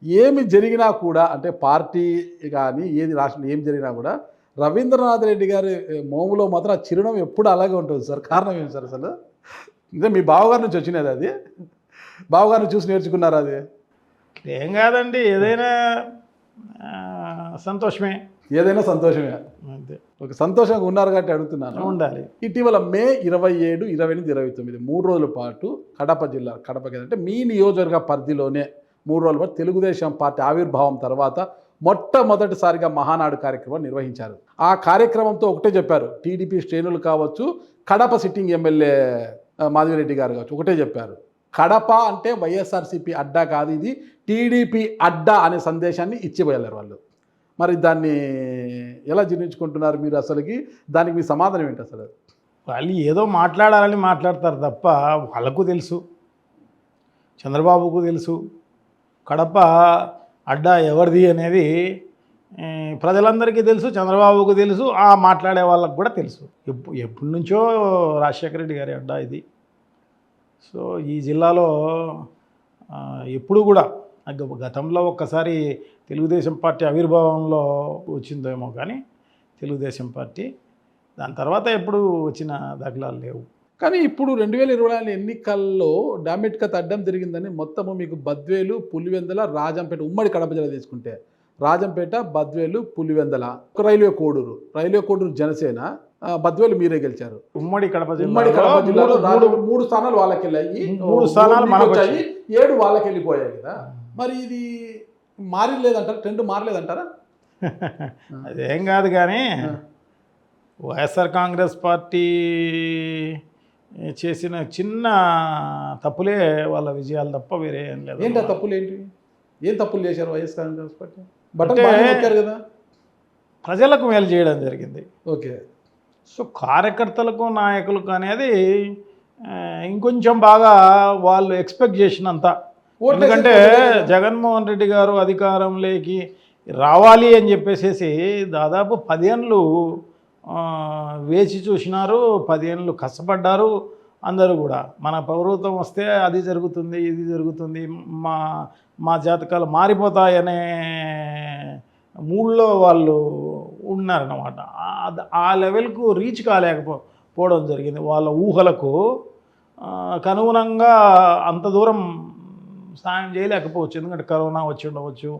ఏమి జరిగినా కూడా అంటే పార్టీ కానీ ఏది రాష్ట్రంలో ఏం జరిగినా కూడా రవీంద్రనాథ్ రెడ్డి గారి మోములో మాత్రం ఆ చిరునవ్వు ఎప్పుడు అలాగే ఉంటుంది సార్. కారణం ఏంటి సార్ అసలు? అంటే మీ బావగారి నుంచి వచ్చినది అది? బావగారిని చూసి నేర్చుకున్నారా అది? ఏం కాదండి, ఏదైనా సంతోషమే. ఏదైనా సంతోషమే. అంతే. ఒక సంతోషంగా ఉన్నారు కాబట్టి అడుగుతున్నాను. ఉండాలి. ఇటీవల మే 27, 28, 29 3 రోజుల పాటు కడప జిల్లా కడపకి అంటే మీ నియోజకవర్గ పరిధిలోనే 3 రోజుల పాటు తెలుగుదేశం పార్టీ ఆవిర్భావం తర్వాత మొట్టమొదటిసారిగా మహానాడు కార్యక్రమం నిర్వహించారు. ఆ కార్యక్రమంతో ఒకటే చెప్పారు, టీడీపీ శ్రేణులు కావచ్చు, కడప సిట్టింగ్ ఎమ్మెల్యే మాధవిరెడ్డి గారు కావచ్చు, ఒకటే చెప్పారు, కడప అంటే వైఎస్ఆర్సీపీ అడ్డా కాదు, ఇది టీడీపీ అడ్డా అనే సందేశాన్ని ఇచ్చిపోయారు వాళ్ళు. మరి దాన్ని ఎలా జీర్ణించుకుంటున్నారు మీరు? అసలుకి దానికి మీ సమాధానం ఏంటి అసలు? వాళ్ళు ఏదో మాట్లాడాలని మాట్లాడతారు తప్ప వాళ్ళకు తెలుసు, చంద్రబాబుకు తెలుసు, కడప అడ్డా ఎవరిది అనేది ప్రజలందరికీ తెలుసు, చంద్రబాబుకు తెలుసు, ఆ మాట్లాడే వాళ్ళకు కూడా తెలుసు. ఎప్పటి నుంచో రాజశేఖర రెడ్డి గారి అడ్డా ఇది. సో ఈ జిల్లాలో ఎప్పుడు కూడా గతంలో ఒక్కసారి తెలుగుదేశం పార్టీ ఆవిర్భావంలో వచ్చిందేమో కానీ తెలుగుదేశం పార్టీ దాని తర్వాత ఎప్పుడు వచ్చిన దాఖలాలు లేవు. కానీ ఇప్పుడు 2024 ఎన్నికల్లో డామిట్కత్ అడ్డం జరిగిందని మొత్తము మీకు బద్వేలు, పులివెందుల, రాజంపేట ఉమ్మడి కడప జిల్లా తీసుకుంటే రాజంపేట, బద్వేలు, పులివెందుల, రైల్వే కోడూరు జనసేన, బద్వేలు మీరే గెలిచారు. ఉమ్మడి కడప జిల్లాలో 3 స్థానాలు వాళ్ళకి వెళ్ళాయి, 3 స్థానాలు మనకు వచ్చాయి, 7 వాళ్ళకి వెళ్ళిపోయాయి కదా. మరి ఇది మారలేదంటారా? ట్రెండ్ మారలేదంటారా? అదేం కాదు కానీ వైఎస్ఆర్ కాంగ్రెస్ పార్టీ చేసిన చిన్న తప్పులే వాళ్ళ విజయాలు తప్ప వేరే ఏం లేదు. ఏంటి ఆ తప్పులు? ఏంటి? ఏం తప్పులు చేశారు వైఎస్ కాంగ్రెస్ పార్టీ? బటన్ కదా, ప్రజలకు మేలు చేయడం జరిగింది. ఓకే. సో కార్యకర్తలకు నాయకులకు అనేది ఇంకొంచెం బాగా వాళ్ళు ఎక్స్పెక్ట్ చేసినంత. ఎందుకంటే జగన్మోహన్ రెడ్డి గారు అధికారంలోకి రావాలి అని చెప్పేసి దాదాపు 10 ఏళ్ళు వేచి చూసినారు, 10 ఏళ్ళు కష్టపడ్డారు అందరూ కూడా. మన ప్రభుత్వం వస్తే అది జరుగుతుంది, ఇది జరుగుతుంది, మా జాతకాలు మారిపోతాయనే మూడ్లో వాళ్ళు ఉన్నారన్నమాట. ఆ లెవెల్కు రీచ్ కాలేకపోవడం జరిగింది. వాళ్ళ ఊహలకు అనుగుణంగా అంత దూరం సాయం చేయలేకపోవచ్చు. ఎందుకంటే కరోనా వచ్చి ఉండవచ్చు,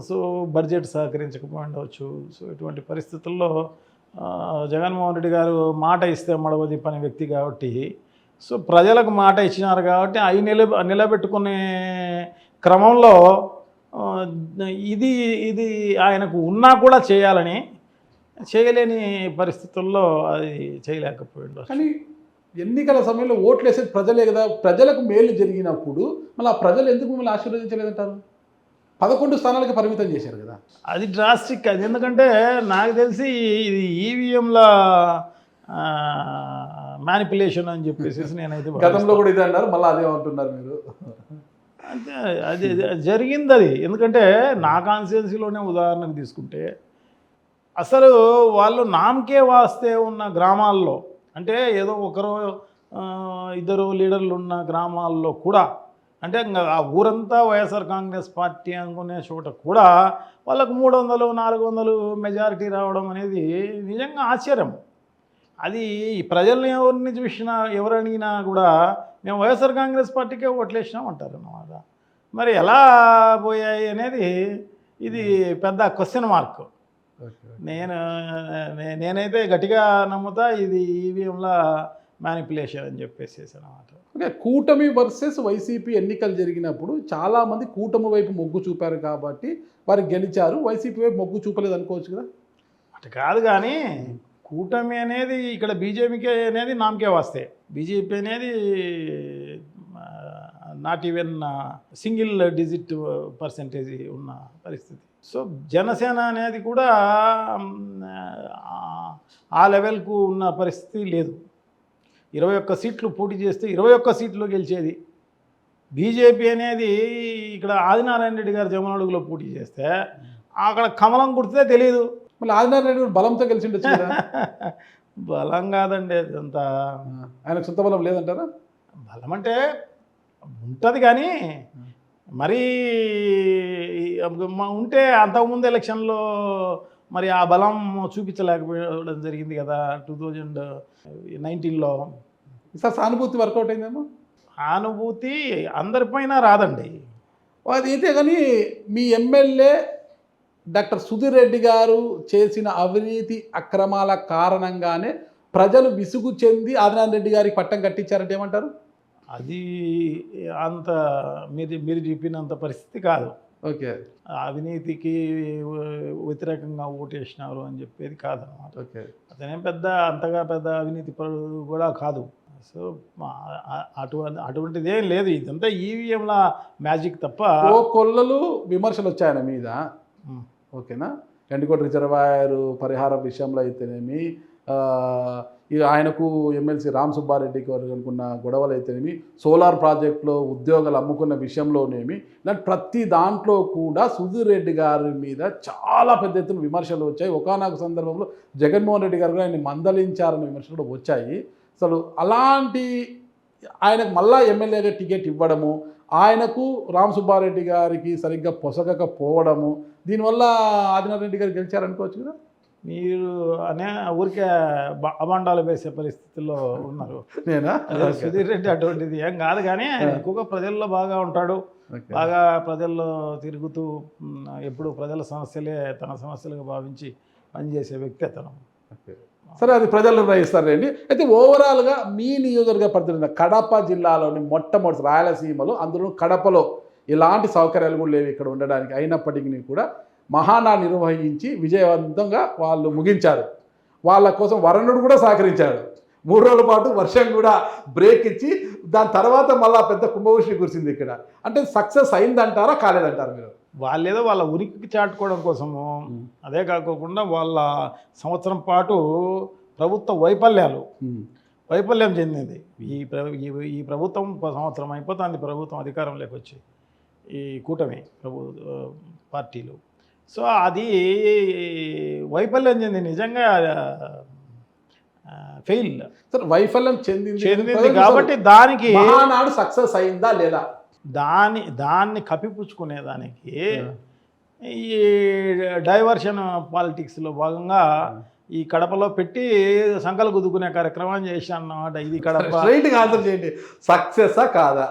సో బడ్జెట్ సహకరించకపోయి ఉండవచ్చు. సో ఇటువంటి పరిస్థితుల్లో జగన్మోహన్ రెడ్డి గారు మాట ఇస్తే మడవది పని వ్యక్తి కాబట్టి, సో ప్రజలకు మాట ఇచ్చినారు కాబట్టి అవి నిలబెట్టుకునే క్రమంలో ఇది ఆయనకు ఉన్నా కూడా చేయలేని పరిస్థితుల్లో అది చేయలేకపోయిండు. కానీ ఎన్నికల సమయంలో ఓట్లు వేసేది ప్రజలే కదా. ప్రజలకు మేలు జరిగినప్పుడు మళ్ళీ ఆ ప్రజలు ఎందుకు మిమ్మల్ని ఆశీర్వదించలేదంటారు? 11 స్థానాలకి పరిమితం చేశారు కదా. అది డ్రాస్టిక్. అది ఎందుకంటే నాకు తెలిసి ఇది ఈవీఎంల మ్యానిపులేషన్ అని చెప్పేసి నేనైతే గతంలో కూడా ఇది అన్నారు, మళ్ళీ అదే అంటున్నారు మీరు. అంటే అది జరిగింది అది. ఎందుకంటే నా కాన్స్టిట్యున్సీలోనే ఉదాహరణకు తీసుకుంటే అసలు వాళ్ళు నామకే వాస్తే ఉన్న గ్రామాల్లో, అంటే ఏదో ఒకరు 2 లీడర్లు ఉన్న గ్రామాల్లో కూడా, అంటే ఆ ఊరంతా వైఎస్ఆర్ కాంగ్రెస్ పార్టీ అనుకునే చోట కూడా వాళ్ళకు 300, 400 మెజారిటీ రావడం అనేది నిజంగా ఆశ్చర్యం. అది ప్రజల్ని ఎవరిని చూసినా ఎవరు అడిగినా కూడా మేము వైఎస్ఆర్ కాంగ్రెస్ పార్టీకే ఓట్లేసినాం అంటారు అన్నమాట. మరి ఎలా పోయాయి అనేది ఇది పెద్ద క్వశ్చన్ మార్క్. నేనైతే గట్టిగా నమ్ముతా ఇది ఈవీఎంల మ్యానిపులేషన్ అని చెప్పేసి అన్నమాట. ఓకే. కూటమి వర్సెస్ వైసీపీ ఎన్నికలు జరిగినప్పుడు చాలామంది కూటమి వైపు మొగ్గు చూపారు కాబట్టి వారు గెలిచారు, వైసీపీ వైపు మొగ్గు చూపలేదు అనుకోవచ్చు కదా. అటు కాదు కానీ కూటమి అనేది ఇక్కడ బీజేపీకి అనేది నామకే వస్తే, బీజేపీ అనేది not even single digit percentage ఉన్న పరిస్థితి. సో జనసేన అనేది కూడా ఆ లెవెల్కు ఉన్న పరిస్థితి లేదు. 21 సీట్లు పోటీ చేస్తే 21 సీట్లు గెలిచేది. బీజేపీ అనేది ఇక్కడ ఆదినారాయణ రెడ్డి గారు జమనడుగులో పోటీ చేస్తే అక్కడ కమలం కుడితే తెలియదు. మళ్ళీ ఆదినారాయణ రెడ్డి గారు బలంతో గెలిచిండొచ్చు కదా. బలం కాదండి, అదంతా ఆయనకు సొంత బలం లేదంటారా? బలం అంటే ఉంటుంది కానీ మరీ ఉంటే అంతకుముందు ఎలక్షన్లో మరి ఆ బలం చూపించలేకపోవడం జరిగింది కదా 2019లో. సార్ సానుభూతి వర్కౌట్ అయిందేమో. అనుభూతి అందరిపైన రాదండి. అది అయితే కానీ మీ ఎమ్మెల్యే డాక్టర్ సుధీర్ రెడ్డి గారు చేసిన అవినీతి అక్రమాల కారణంగానే ప్రజలు విసుగు చెంది ఆదినారాయణ రెడ్డి గారికి పట్టం కట్టించారంటే ఏమంటారు? అది అంత మీరు చెప్పినంత పరిస్థితి కాదు. ఓకే. అవినీతికి వ్యతిరేకంగా ఓటేసినారు అని చెప్పేది కాదనమాట. ఓకే. అతనేం అంతగా పెద్ద అవినీతి పరుడు కూడా కాదు. సో అటువంటిది ఏం లేదు. ఇదంతా ఈవీఎంల మ్యాజిక్ తప్ప. ఓ కొల్లలు విమర్శలు వచ్చాయన మీద. ఓకేనా. గండికోట రిజర్వాయర్ పరిహారం విషయంలో అయితేనేమి, ఆయనకు ఎమ్మెల్సీ రామ్ సుబ్బారెడ్డికి అనుకున్న గొడవలు అయితేనేమి, సోలార్ ప్రాజెక్టులో ఉద్యోగాలు అమ్ముకున్న విషయంలోనేమి, ఇలాంటి ప్రతి దాంట్లో కూడా సుధీర్ రెడ్డి గారి మీద చాలా పెద్ద ఎత్తున విమర్శలు వచ్చాయి. ఒకానొక సందర్భంలో జగన్మోహన్ రెడ్డి గారు కూడా ఆయన మందలించారనే విమర్శలు కూడా వచ్చాయి. అసలు అలాంటి ఆయనకు మళ్ళా ఎమ్మెల్యేగా టికెట్ ఇవ్వడము, ఆయనకు రామ్ సుబ్బారెడ్డి గారికి సరిగ్గా పొసగకపోవడము, దీనివల్ల ఆదినారాయణ రెడ్డి గారు గెలిచారనుకోవచ్చు కదా. మీరు ఊరికే అభాండాలు వేసే పరిస్థితుల్లో ఉన్నారు. నేనా? సుధీర్ రెడ్డి అటువంటిది ఏం కాదు, కానీ ఎక్కువగా ప్రజల్లో బాగా ఉంటాడు. బాగా ప్రజల్లో తిరుగుతూ ఎప్పుడు ప్రజల సమస్యలే తన సమస్యలుగా భావించి పనిచేసే వ్యక్తి అతను. సరే, అది ప్రజలు నిర్ణయిస్తారండి. అయితే ఓవరాల్గా మీ నియోజకవర్గ పరిధిలో కడప జిల్లాలోని మొట్టమొదటి రాయలసీమలో, అందులో కడపలో ఎలాంటి సౌకర్యాలు కూడా లేవు ఇక్కడ ఉండడానికి, అయినప్పటికీ కూడా మహానాడు నిర్వహించి విజయవంతంగా వాళ్ళు ముగించారు. వాళ్ళ కోసం వరుణుడు కూడా సహకరించాడు. 3 రోజుల పాటు వర్షం కూడా బ్రేక్ ఇచ్చి దాని తర్వాత మళ్ళీ పెద్ద కుంభవృష్టి కురిసింది ఇక్కడ. అంటే సక్సెస్ అయిందంటారా కాలేదంటారా మీరు? వాళ్ళేదో వాళ్ళ ఉనికి చాటుకోవడం కోసము, అదే కాకోకుండా వాళ్ళ సంవత్సరం పాటు ప్రభుత్వ వైఫల్యం చెందింది. ఈ ప్రభుత్వం సంవత్సరం అయిపోతుంది, ప్రభుత్వం అధికారంలోకి వచ్చి ఈ కూటమి పార్టీలు. సో అది వైఫల్యం చెందింది, నిజంగా ఫెయిల్. సార్, వైఫల్యం చెందింది కాబట్టి దానికి మహానాడు సక్సెస్ అయిందా లేదా దాన్ని కప్పిపుచ్చుకునేదానికి ఈ డైవర్షన్ పాలిటిక్స్లో భాగంగా ఈ కడపలో పెట్టి సంకలు గుద్దుకునే కార్యక్రమం చేశాను అన్నమాట. ఇది కడప ఆన్సర్ చేయండి. సక్సెసా కాదా?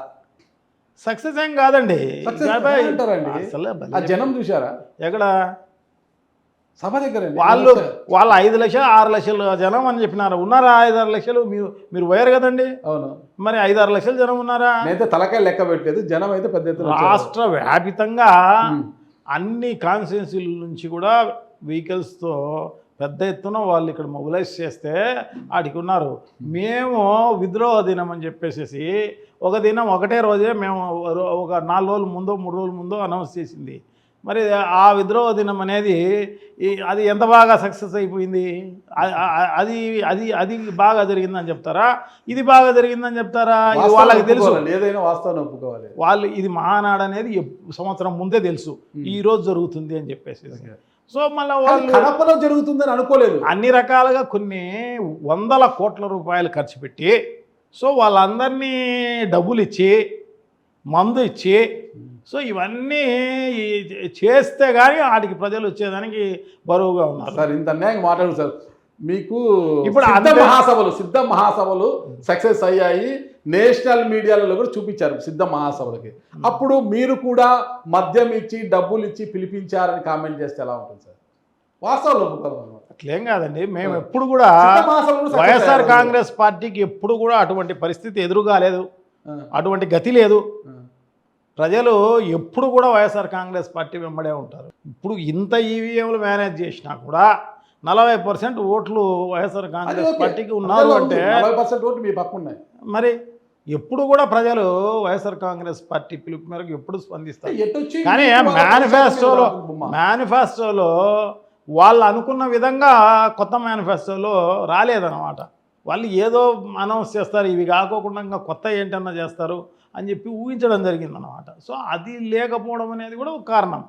సక్సెస్ ఏం కాదండి. జనం చూసారా ఎక్కడ? సభ దగ్గర వాళ్ళు 5 లక్షలు 6 లక్షలు జనం అని చెప్పినారు. ఉన్నారా 5-6 లక్షలు? మీరు పోయారు కదండి. అవును, మరి 5-6 లక్షలు జనం ఉన్నారా? అయితే తలకాయ లెక్క పెట్టలేదు. జనం అయితే పెద్ద ఎత్తున రాష్ట్ర వ్యాపితంగా అన్ని కాన్స్టిట్యున్సీల నుంచి కూడా వెహికల్స్తో పెద్ద ఎత్తున వాళ్ళు ఇక్కడ మొబిలైజ్ చేస్తే ఆడికి ఉన్నారు. మేము విద్రోహ దినం అని చెప్పేసి ఒక దినం ఒకటే రోజే మేము ఒక 4 రోజుల ముందో 3 రోజుల ముందో అనౌన్స్ చేసింది. మరి ఆ విద్రోహ దినం అనేది అది ఎంత బాగా సక్సెస్ అయిపోయింది. అది అది అది బాగా జరిగిందని చెప్తారా, ఇది బాగా జరిగిందని చెప్తారా? ఇది వాళ్ళకి తెలుసు. ఏదైనా వాస్తవం ఒప్పుకోవాలి. వాళ్ళు ఇది మహానాడు అనేది సంవత్సరం ముందే తెలుసు ఈ రోజు జరుగుతుంది అని చెప్పేసి. సో మళ్ళీ వాళ్ళు కడపలో జరుగుతుందని అనుకోలేదు. అన్ని రకాలుగా కొన్ని 100ల కోట్ల రూపాయలు ఖర్చు పెట్టి, సో వాళ్ళందరినీ డబ్బులు ఇచ్చి మందు ఇచ్చి, సో ఇవన్నీ చేస్తే కానీ వాటికి ప్రజలు వచ్చేదానికి బరువుగా ఉన్నారు. సార్, ఇంత అన్యాయంగా మాట్లాడు సార్. మీకు ఇప్పుడు సిద్ధ మహాసభలు సక్సెస్ అయ్యాయి. నేషనల్ మీడియాలలో కూడా చూపించారు సిద్ధ మహాసభలకి. అప్పుడు మీరు కూడా మద్యం ఇచ్చి డబ్బులు ఇచ్చి పిలిపించారని కామెంట్ చేస్తే ఎలా ఉంటుంది సార్? వాస్తవాలు అట్లేం కాదండి. మేము ఎప్పుడు కూడా వైఎస్ఆర్ కాంగ్రెస్ పార్టీకి ఎప్పుడు కూడా అటువంటి పరిస్థితి ఎదురుగాలేదు, అటువంటి గతి లేదు. ప్రజలు ఎప్పుడు కూడా వైఎస్ఆర్ కాంగ్రెస్ పార్టీ వెంబడే ఉంటారు. ఇప్పుడు ఇంత ఈవీఎంలు మేనేజ్ చేసినా కూడా 40% ఓట్లు వైఎస్ఆర్ కాంగ్రెస్ పార్టీకి ఉన్నారు అంటే 40% ఓట్లు మీ పక్క ఉన్నాయి. మరి ఎప్పుడు కూడా ప్రజలు వైఎస్ఆర్ కాంగ్రెస్ పార్టీ పిలుపు మేరకు ఎప్పుడు స్పందిస్తారు. కానీ మేనిఫెస్టోలో వాళ్ళు అనుకున్న విధంగా కొత్త మేనిఫెస్టోలో రాలేదన్నమాట. వాళ్ళు ఏదో అనౌన్స్ చేస్తారు, ఇవి కాకోకుండా ఇంకా కొత్త ఏంటన్నా చేస్తారు అని చెప్పి ఊహించడం జరిగిందన్నమాట. సో అది లేకపోవడం అనేది కూడా ఒక కారణం.